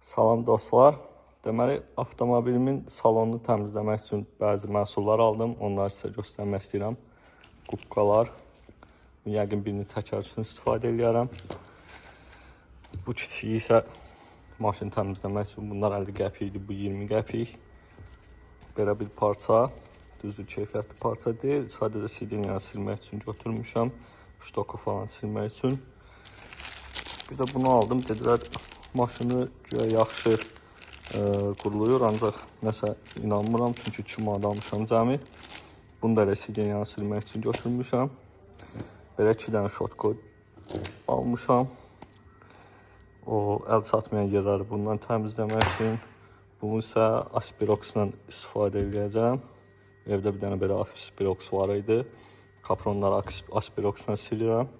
Salam dostlar. Deməli, avtomobilimin salonunu təmizləmək üçün bəzi məhsullar aldım. Onları sizə göstərmək istəyirəm. Qubqalar. Yəqin birini təkər üçün istifadə edərəm. Bu kiçiyi isə maşın təmizləmək üçün. Bunlar 50 qəpikdir, bu 20 qəpik. Belə bir parça. Düzdür, keyfiyyətli parça deyil. Sadəcə sidinyanı silmək üçün götürmüşəm. Ştoku falan silmək üçün. Bir də bunu aldım. Dedilər, maşını güya yaxşı quruluyur, ancaq nəsə inanmıram, çünki 2 manat almışam cəmi. Bunu da elə sidinyanı silmək üçün götürmüşəm. Belə 2 dənə şotko almışam. O, əl çatmayan yerləri bundan təmizləmək üçün. Bunu isə aspiroksla istifadə edəcəm. Evdə bir dənə belə aspiroks var idi. Kapronları aspiroksla silirəm.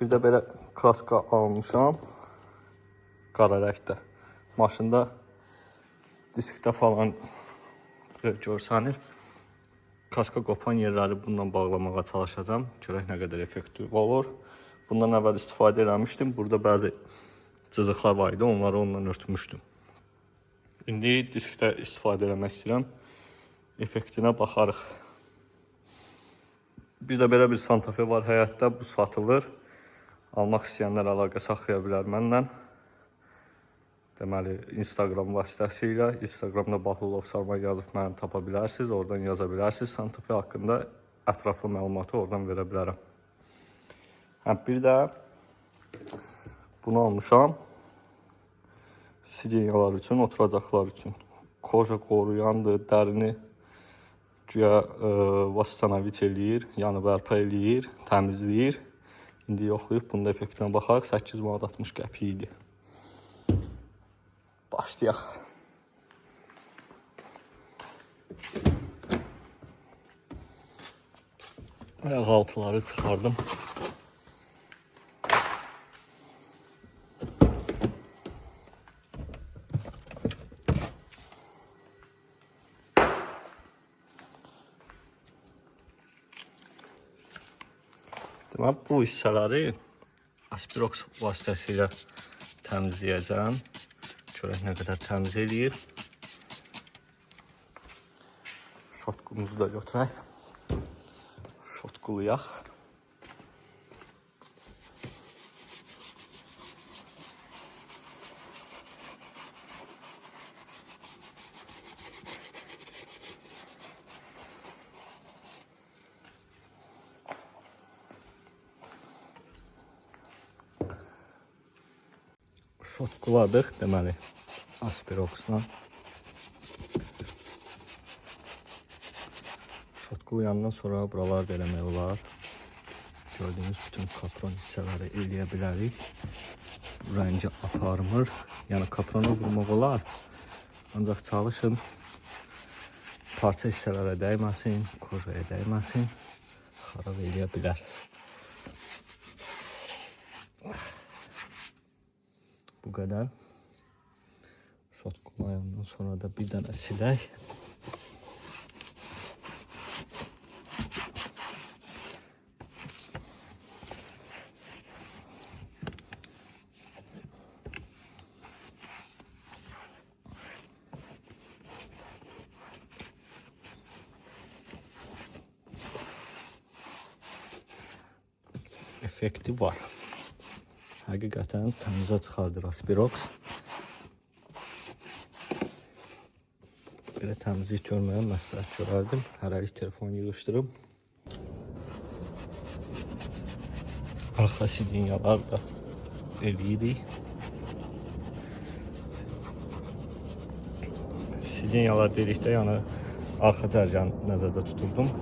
Bir də belə kraska almışam. Qara rəngdə. Maşında diskdə falan görsənir. Kaska qopan yerləri bununla bağlamağa çalışacağım. Görək nə qədər effektiv olur. Bundan əvvəl istifadə eləmişdim. Burada bəzi cızıqlar var idi. Onları ondan örtmüşdüm. İndi diskdə istifadə eləmək istəyirəm. Effektinə baxarıq. Bir də belə bir Santa Fe var həyətdə. Bu satılır. Almaq istəyənlər əlaqə saxlaya bilər mənlə. Deməli, Instagram vasitəsilə, Instagramda Bahlulov Sarman yazıb məni tapa bilərsiniz, oradan yaza bilərsiniz. Santa Fe haqqında ətraflı məlumatı oradan verə bilərəm. Bir də bunu almışam. Sidinyalar üçün, oturacaqlar üçün. Koja qoruyandır, dərini güya vastanavit eləyir, yəni bərpa eləyir, təmizləyir. İndi yoxlayıb, bunda effektinə baxaraq 8 manat 60 qəpik idi. Başlayaq. Ayaq altıları çıxardım. Deməli, bu hissələri aspiroks vasitəsilə təmizləyəcəm. Görək nə qədər təmiz eləyir. Şotkumuzu da götürək. Şotkuluyaq. Şotkuladık, deməli, aspiroksla. Şotkulayandan sonra buraları da eləmək olar. Gördüyünüz bütün kapron hissələri eləyə bilərik. Bu rəngi aparmır. Yəni kaprona vurmaq olar. Ancaq çalışın parça hissələrə dəyməsin, kojaya dəyməsin. Xarab eləyə bilər. Bu qədər. Şotkulayandan sonra da bir dənə silək. Effekti var. Həqiqətən təmizə çıxardır aspiroks. Belə təmizlik görməyə məsləhət görərdim. Hərəlik telefonu yığışdırıb. Arxa sidinyalar da eləyirik. Sidinyalar dedikdə, yəni arxa cərgəni nəzərdə tuturdum.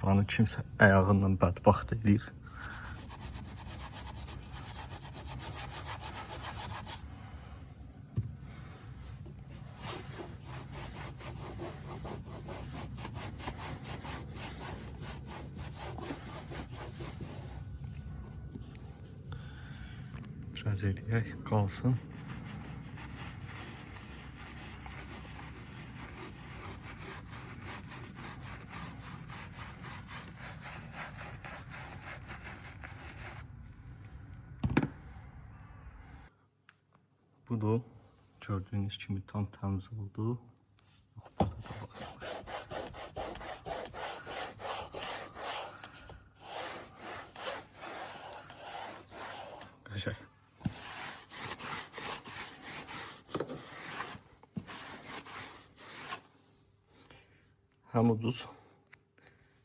Buranı kimsə ayağından bədbaxt edir. Biraz eləyək, qalsın. Budur. Gördüyünüz kimi tam təmiz oldu. Qəşəng. Həm ucuz,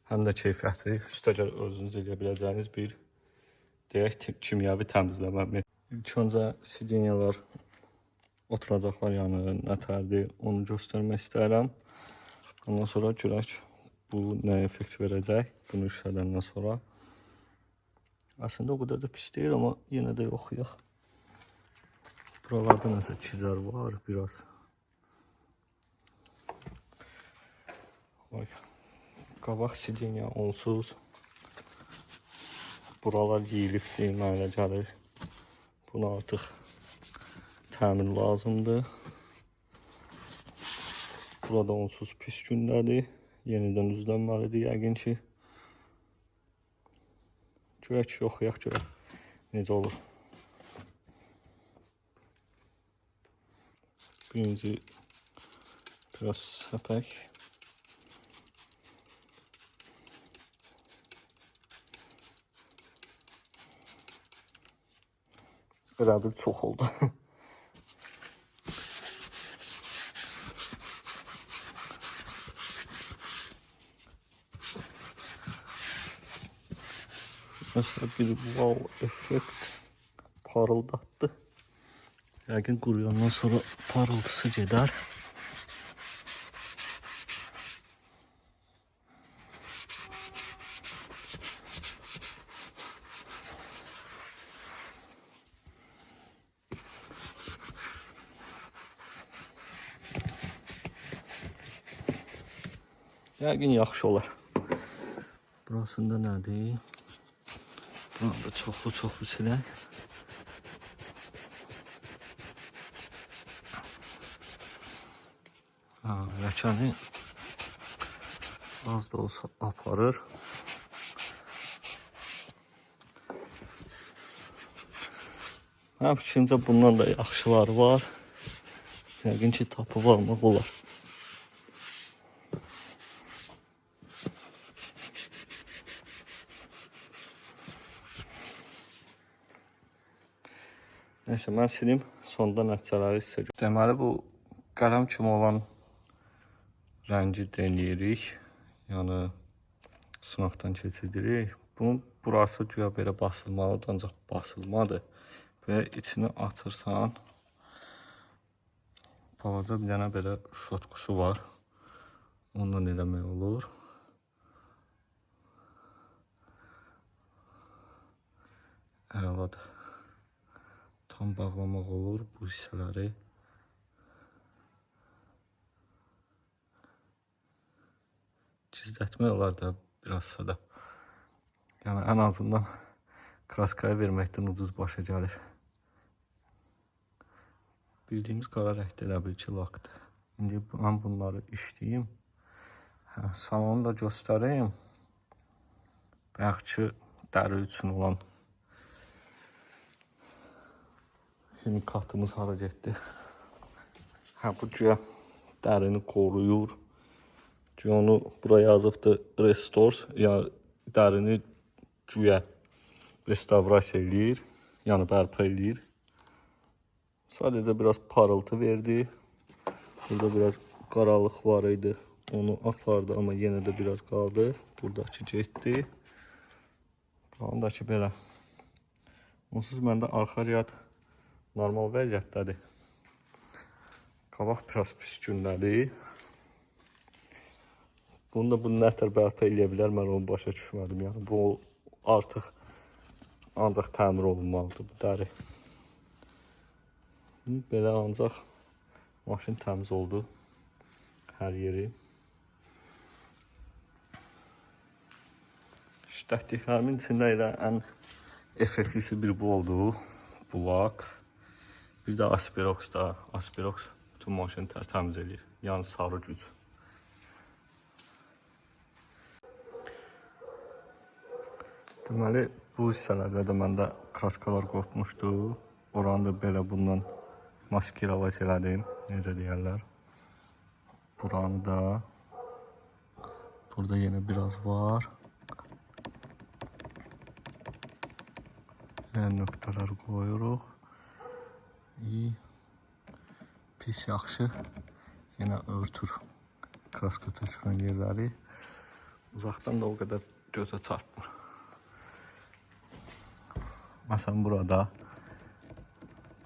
həm də keyfiyyətli, üstəgəl özünüz edə biləcəyiniz bir deyək kimyəvi təmizləmə metodu. İlk öncə sidinyalar, oturacaqlar yanı nətərdir, onu göstərmək istəyirəm. Ondan sonra görək bu nə effekt verəcək bunu işlədəndən sonra. Əslində o qədər də pis deyil, amma yenə də yoxuyaq. Buralarda nəsə çizər var biraz. Qabaq sidinya onsuz. Buralar yeyilibdir, mənə gəlir. Buna artıq təmin lazımdır. Burada onsuz pis gündədir. Yenidən üzlənməlidir yəqin ki. Görək, yoxuyaq görək necə olur. Birinci biraz səpək. Elə bir çox oldu. Mesela bir wow effekt parıldattı. Yəqin quruyandan sonra parıltısı gedər. Yəqin yaxşı olar. Burasında nədir? Burada çoxlu silək. Ləkəni az da olsa aparır. Mənim fikrimcə bundan da yaxşıları var. Yəqin ki tapıb almaq olar. Neyse, mən silim, sonda nəticələri sizə görürəm. Deməli, bu qələm kimi olan rəngi deneyirik. Yəni, sınaqdan keçirdirik. Bunun burası güya belə basılmalıdır, ancaq basılmadır. Belə içini açırsan, balaca bir dənə belə şotkusu var. Ondan eləmək olur. Əladır. Tam bağlamaq olur bu hissələri. Gizlətmək olar da birazsa da. Yəni ən azından kraskaya verməkdən ucuz başa gəlir. Bildiyimiz qara rəngdə elə bil ki lakdır. İndi mən bunları işləyim. Salonu da göstəreyim. Bəlkə dəri üçün olan ximikatımız hara getdi. Bu güya dərini qoruyur. Güya onu buraya yazıbdır restores, ya dərini güya restavrasiya eləyir, yəni bərpa eləyir. Sadəcə biraz parıltı verdi. Burada biraz qaralıq var idi. Onu apardı, amma yenə də biraz qaldı. Buradakı getdi. Buradakı belə. Onsuz məndə arxa riyad normal vəziyyətdədir. Qabaq biraz pis gündədir. Bunu da bu nətər bərpa eləyə bilər, mən onu başa düşmədim. Yəni bu artıq ancaq təmir olunmalıdır bu dəri. Belə ancaq maşın təmiz oldu. Hər yeri. İşlətdiklərimin içində elə ən effektlisi bir bu oldu. Bu lak. Bir də Aspirox da. Aspirox bütün maşını təmiz eləyir. Yəni sarı güc. Deməli, bu hissələrdə də məndə kraskalar qopmuşdu. Oranı da belə bundan maskirovat elədim. Necə deyərlər. Buranı da. Burada yenə biraz var. Yenə nöqtələr qoyuruq. Pis yaxşı. Yenə örtür kraska tökülən yerləri. Uzaqdan da o qədər gözə çarpmır. Məsələn, burada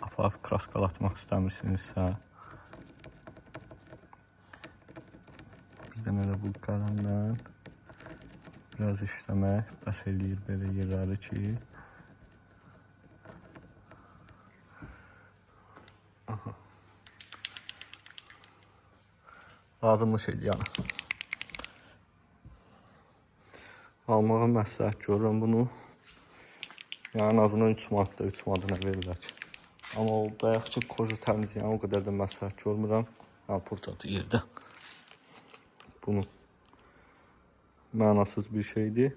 aparıb kraskalatmaq istəmirsinizsə, bir dənə də bu qələmlə biraz işləmək bəs eləyir belə yerləri ki, lazımlı şeydir yəni. Almağa məsləhət görürəm bunu. Yəni en azından 3 manatda 3 manatına verirlər ki. Amma o bayaqçı koja təmizləyən o qədər də məsləhət görmürəm. Buradadır yerdə. Bunu mənasız bir şeydir.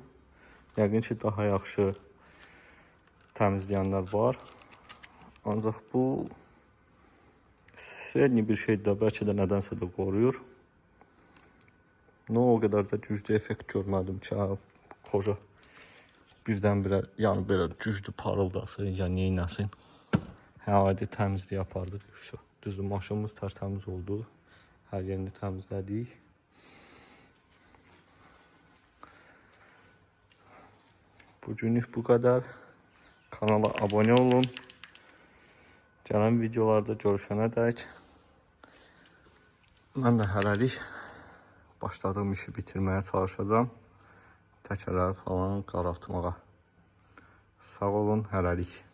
Yəqin ki daha yaxşı təmizləyənlər var. Ancaq bu sredni bir şeydir də, bəlkə də nədənsə də qoruyur. O qədər də güclü effekt görmədim ki, koja birdən-birə, yəni belə güclü parıldasın, ya neynəsin. Adi təmizlik yapardıq. Düzdür, maşınımız tərtəmiz oldu. Hər yerini təmizlədik. Bugünlük bu qədər. Kanala abunə olun. Gələn videolarda görüşənə dək. Mən də hələlik başladığım işi bitirməyə çalışacağım. Təkərləri falan qaraltmağa. Sağ olun, hələlik.